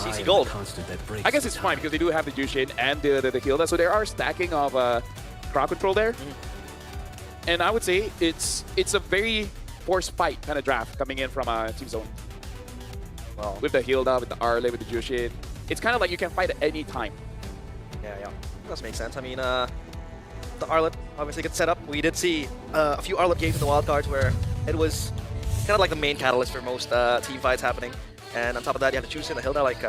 CC gold. I guess it's fine because they do have the Jushin and the Hilda, so there are stacking of crowd control there. And I would say it's a very forced fight kind of draft coming in from Team Zone. Well, With the Hilda, with the Arle, with the Jushin. It's kind of like you can fight at any time. yeah. Does make sense. I mean, the Arlet obviously gets set up. We did see a few Arlet games in the wildcards where it was kind of like the main catalyst for most team fights happening. And on top of that, you have to choose in the Hilda, like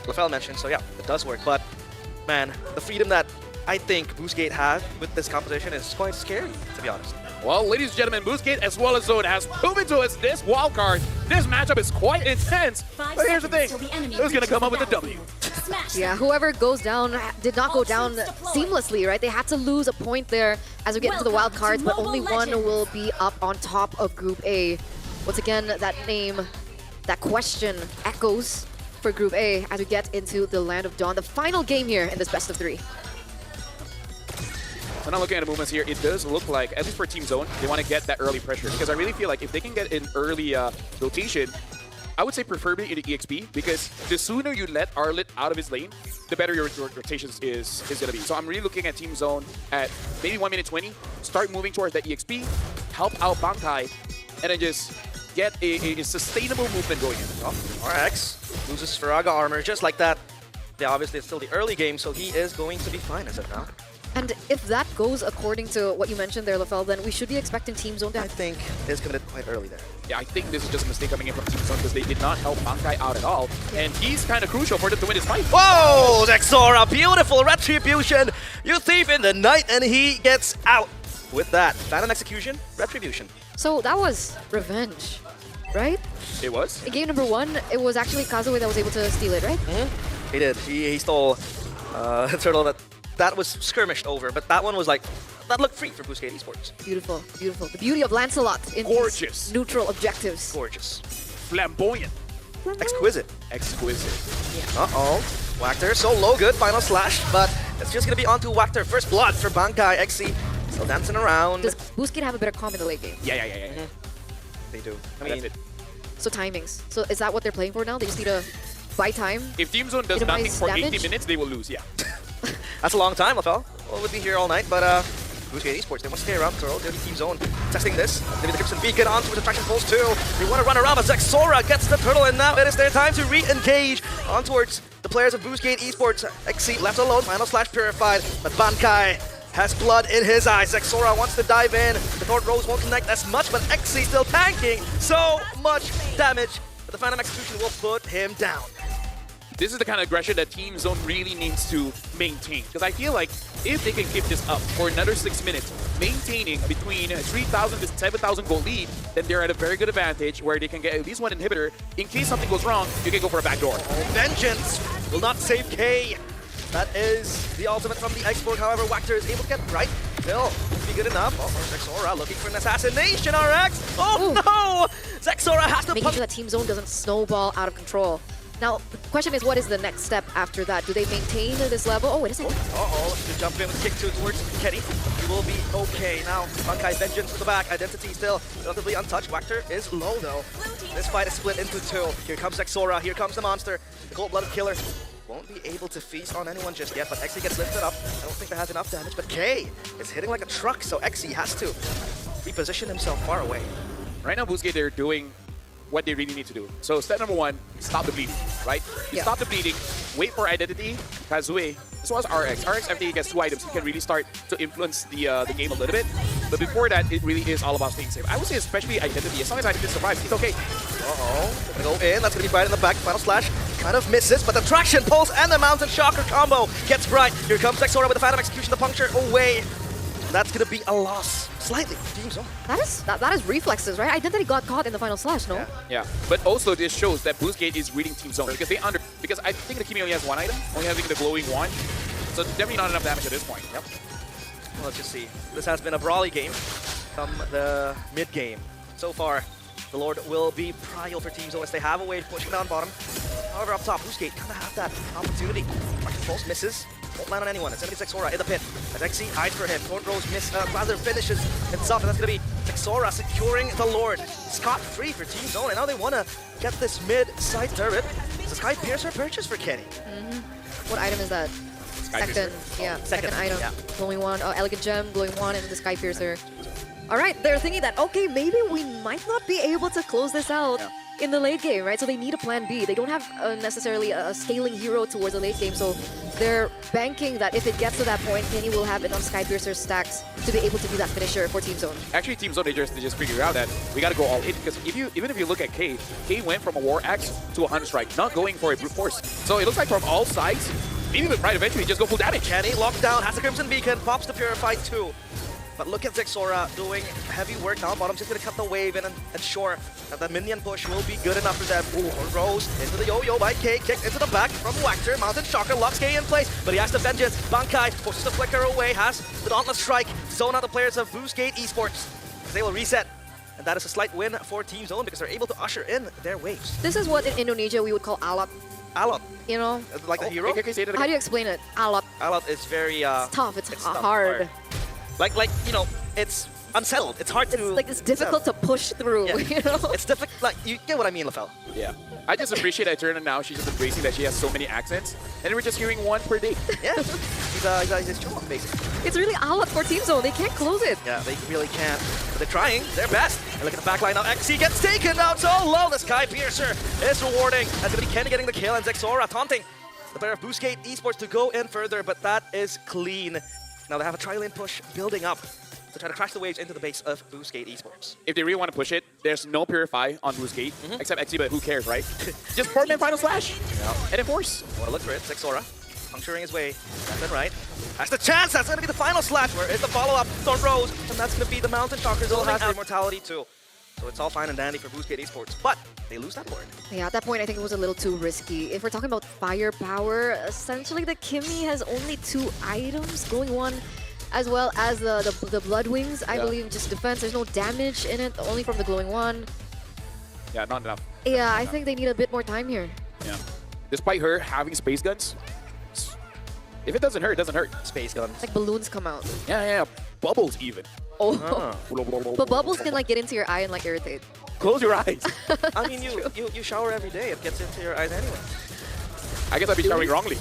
Lafell mentioned. So yeah, it does work. But man, the freedom that I think Boostgate has with this composition is quite scary, to be honest. Well, ladies and gentlemen, Boostgate as well as Zone has proven to us this wildcard. This matchup is quite intense. But here's the thing, who's going to come up with a W? Yeah, whoever goes down did not go down seamlessly, right? They had to lose a point there as we get into the wild cards, but only one will be up on top of Group A. Once again, that name, that question echoes for Group A as we get into the Land of Dawn, the final game here in this best of 3. When I'm looking at the movements here, it does look like, at least for Team Zone, they want to get that early pressure. Because I really feel like if they can get an early rotation, I would say preferably in the EXP, because the sooner you let Arlet out of his lane, the better your rotations is going to be. So I'm really looking at Team Zone at maybe 1 minute 20, start moving towards that EXP, help out Bankai, and then just get a sustainable movement going in. RX loses Faraga armor just like that. Yeah, obviously it's still the early game, so he is going to be fine as of now. And if that goes according to what you mentioned there, Lafell, then we should be expecting Team Zone to I have... think it's committed quite early there. Yeah, I think this is just a mistake coming in from Team Zone because they did not help Bankai out at all. And he's kind of crucial for them to win this fight. Whoa! Zexora, beautiful retribution! You thief in the night, and he gets out with that. Phantom execution, retribution. So that was revenge, right? It was? In game number 1, it was actually Kazue that was able to steal it, right? He did. He stole a turtle that was skirmished over, but that one was like, that looked free for Boostgate Esports. Beautiful, beautiful. The beauty of Lancelot in Gorgeous. these neutral objectives. Gorgeous. Flamboyant. Exquisite. Exquisite. Uh-oh. Wactor, so low good, final slash, but it's just gonna be onto Wactor. First blood for Bankai, XC. Still dancing around. Does Boostgate have a better comp in the late game? Yeah. They do. I That's mean, it. So timings. So is that what they're playing for now? They just need to buy time? If Team Zone does Minimize nothing for damage? 80 minutes, they will lose, yeah. that's a long time, Lafell. Well, we'll be here all night, but Boostgate Esports, they want to stay around Turtle. They're the Team Zone testing this. Maybe the Crimson Beacon onto the Attraction Pulse too. They want to run around, but Zexora gets the Turtle, and now it is their time to re-engage on towards the players of Boostgate Esports. XC left alone, final slash purified, but Bankai has blood in his eyes. Zexora wants to dive in. The Thorn Rose won't connect as much, but XC still tanking so much damage. But the Phantom Execution will put him down. This is the kind of aggression that Team Zone really needs to maintain. Because I feel like if they can keep this up for another 6 minutes, maintaining between 3,000 to 7,000 gold lead, then they're at a very good advantage where they can get at least one inhibitor. In case something goes wrong, you can go for a backdoor. Vengeance will not save K. That is the ultimate from the Xborg. However, Wactor is able to get right. Still, be good enough. Oh, Zexora looking for an assassination, RX. Oh no! Zexora has to Making sure that Team Zone doesn't snowball out of control. Now, the question is, what is the next step after that? Do they maintain this level? Oh, wait a second. To jump in with kick two towards Kenny. He will be okay. Now, Bankai Vengeance to the back. Identity still relatively untouched. Wactor is low though. This fight is split into two. Here comes Zexora. Here comes the monster. The cold-blooded killer. Won't be able to feast on anyone just yet, but XE gets lifted up. I don't think that has enough damage, but K is hitting like a truck, so XE has to reposition himself far away. Right now, Boostgate, they're doing what they really need to do. So step number 1, stop the bleeding, right? You stop the bleeding, wait for identity, Kazue, as well as RX. RX, after he gets 2 items, he can really start to influence the game a little bit. But before that, it really is all about staying safe. I would say especially identity. As long as identity survives, he's okay. Gonna go in, that's gonna be right in the back, final slash. Kind of misses, but the Traction Pulse and the Mountain Shocker combo gets right. Here comes Zexora with the Phantom Execution, the puncture away. That's gonna be a loss. Slightly. Team Zone. That is reflexes, right? Identity got caught in the final slash, no? Yeah. But also this shows that Boostgate is reading Team Zone because because I think the Kimi only has 1 item, only having the glowing wand. So definitely not enough damage at this point. Yep. Well, let's just see. This has been a brawly game from the mid game. So far, the Lord will be prio for Team Zone as they have a way of pushing down bottom. However, up top, Boostgate kind of have that opportunity. Martin Pulse misses. Won't land on anyone. It's going to be Zexora in the pit. As XC hides for him. Thorn Rose rather finishes himself, and that's going to be Zexora securing the Lord. Scot-free for Team Zone, and now they want to get this mid-side turret. It's a Sky Piercer purchase for Kenny. What item is that? Sky Second, Piercer. yeah, second, second item. yeah. Glowing one, Elegant Gem, glowing one, and the Sky Piercer. All right, they're thinking that, okay, maybe we might not be able to close this out in the late game, right? So they need a plan B. They don't have necessarily a scaling hero towards the late game, so they're banking that if it gets to that point, Kenny will have enough Sky Piercer stacks to be able to be that finisher for Team Zone. Actually, Team Zone, they just figured out that we got to go all in, because even if you look at K went from a War Axe to a Hunter Strike, not going for a Brute Force. So it looks like from all sides, maybe right eventually just go full damage. Kenny locked down, has the Crimson Beacon, pops the Purify too. But look at Zexora doing heavy work down bottom, just gonna cut the wave in and ensure that the minion push will be good enough for them. Ooh, Rose into the yo-yo by K, kicked into the back from Wactor. Mountain Shocker locks K in place, but he has the Vengeance. Bankai forces the Flicker away, has the Dauntless Strike. Zone out the players of Boostgate Esports. They will reset. And that is a slight win for Team Zone because they're able to usher in their waves. This is what in Indonesia we would call alat, Alot, you know? like the hero. Okay, say that How again. do you explain it? Alat. Alot is very It's tough, it's tough, hard. Like you know, it's unsettled. It's hard to Like, it's difficult to push through, Yeah. you know? It's difficult. Like you get what I mean, LaFell. Yeah. I just appreciate Eterna now. She's just embracing that she has so many accents, and we're just hearing one per day. Yeah, he's Chong basically. It's really alat for Team Zone. They can't close it. Yeah, they really can't. But they're trying their best. And look at the backline now. XC gets taken down so low. The Sky Piercer is rewarding. That's gonna be Kenny getting the kill and Zexora taunting the player of Boostgate Esports to go in further, but that is clean. Now they have a tri-lane push building up to try to crash the waves into the base of Boostgate Esports. If they really want to push it, there's no Purify on Boostgate, except XC, but who cares, right? Just 4-man Final Slash and enforce. Want to look for it. Zexora puncturing his way left and right. That's the chance. That's going to be the final slash. Where is the follow-up? Don't Rose. And that's going to be the Mountain Shocker. Still has immortality too. So it's all fine and dandy for Boostgate Esports. But they lose that ward. Yeah, at that point, I think it was a little too risky. If we're talking about firepower, essentially the Kimmy has only 2 items, going one, as well as the Blood Wings, I believe, just defense. There's no damage in it, only from the glowing one. Yeah, not enough. Yeah, I think they need a bit more time here. Yeah. Despite her having space guns, if it doesn't hurt, it doesn't hurt. Space guns. It's like balloons come out. Yeah. Bubbles even. Oh, but bubbles can like get into your eye and like irritate. Close your eyes. I mean, you shower every day. It gets into your eyes anyway. I guess I'd be shouting wrongly.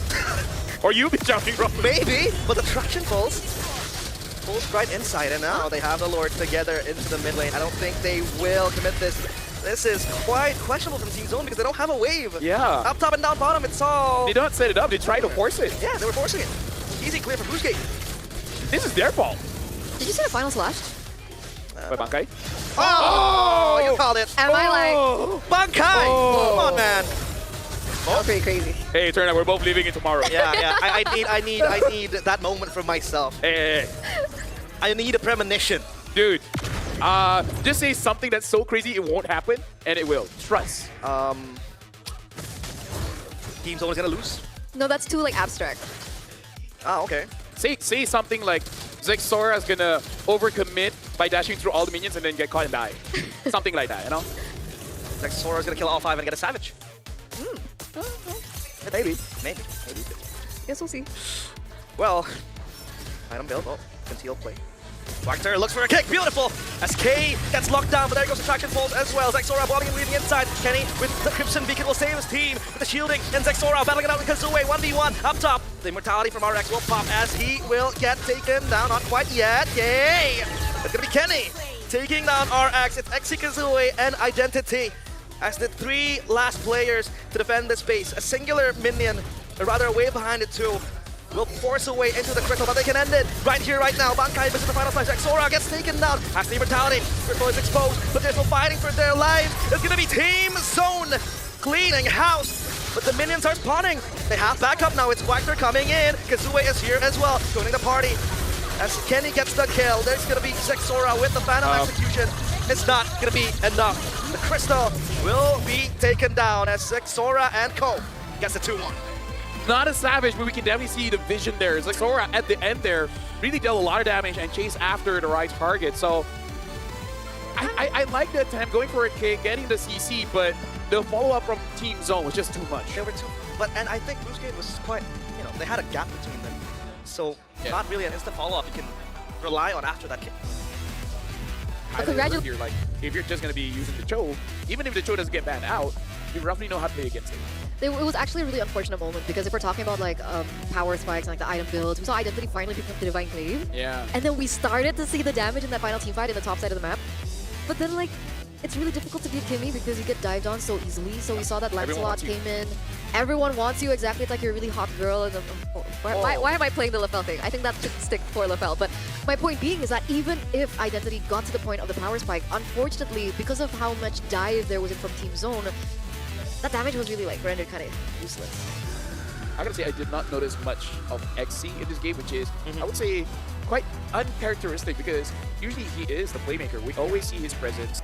Or you've been shouting wrongly. Maybe, but the traction pulls right inside, and now they have the Lord together into the mid lane. I don't think they will commit this. This is quite questionable from Team Zone because they don't have a wave. Yeah. Up top and down bottom, it's all... They don't set it up, they try to force it. Yeah, they were forcing it. Easy clear for Boostgate. This is their fault. Did you see the final slash? By Bankai. Oh, you called it. Am I like... Bankai! Oh. Come on, man. Oh, pretty crazy. Hey, turn out we're both leaving it tomorrow. Yeah. I need that moment for myself. Hey. I need a premonition. Dude, just say something that's so crazy it won't happen, and it will. Trust. Team Zone is gonna lose. No, that's too like abstract. Ah, okay. Say something like Zexora is gonna overcommit by dashing through all the minions and then get caught and die. Something like that, you know? Zexora is gonna kill all 5 and get a Savage. Maybe. Maybe. Guess we'll see. Well, item build. Oh, conceal play. Wactor looks for a kick. Beautiful. As K gets locked down, but there goes the traction pulls as well. Zexora bobbing and weaving inside. Kenny with the Crimson Beacon will save his team with the shielding. And Zexora battling it out with Kazue. 1v1 up top. The immortality from RX will pop as he will get taken down. Not quite yet. Yay! It's gonna be Kenny taking down RX. It's Exi, Kazue, and Identity as the 3 last players to defend this base. A singular minion, or rather a wave behind it too, will force a way into the crystal, but they can end it right here, right now. Bankai misses the final slice. Zexora gets taken down. Has the immortality. Crystal is exposed, but there's no fighting for their lives. It's gonna be Team Zone cleaning house, but the minions are spawning. They have backup now. It's Wactor coming in. Kazue is here as well, joining the party. As Kenny gets the kill, there's gonna be Zexora with the Phantom Execution. It's not gonna be enough. The crystal will be taken down as Zexora and Co gets the 2-1. Not a Savage, but we can definitely see the vision there. Zexora at the end there really dealt a lot of damage and chased after the right target. So I like that attempt, going for a kick, getting the CC, but the follow-up from Team Zone was just too much. There were two, and I think Boostgate was quite, they had a gap between them. So not really an instant follow-up you can rely on after that kick. But congratulations. Like, if you're just going to be using the Cho, even if the Cho doesn't get banned out, you roughly know how to play against it. It was actually a really unfortunate moment because if we're talking about like power spikes and like the item builds, we saw Identity finally pick up the Divine Glaive. Yeah. And then we started to see the damage in that final team fight in the top side of the map. But then like, it's really difficult to beat Kimmy because you get dived on so easily. So we saw that Lancelot came in. Everyone wants you, exactly. It's like you're a really hot girl. And why am I playing the Lafel thing? I think that should stick for Lafel. But my point being is that even if Identity got to the point of the power spike, unfortunately, because of how much dive there was in from Team Zone, that damage was really like rendered kind of useless. I gotta say, I did not notice much of XC in this game, which is, I would say, quite uncharacteristic because usually he is the playmaker. We always see his presence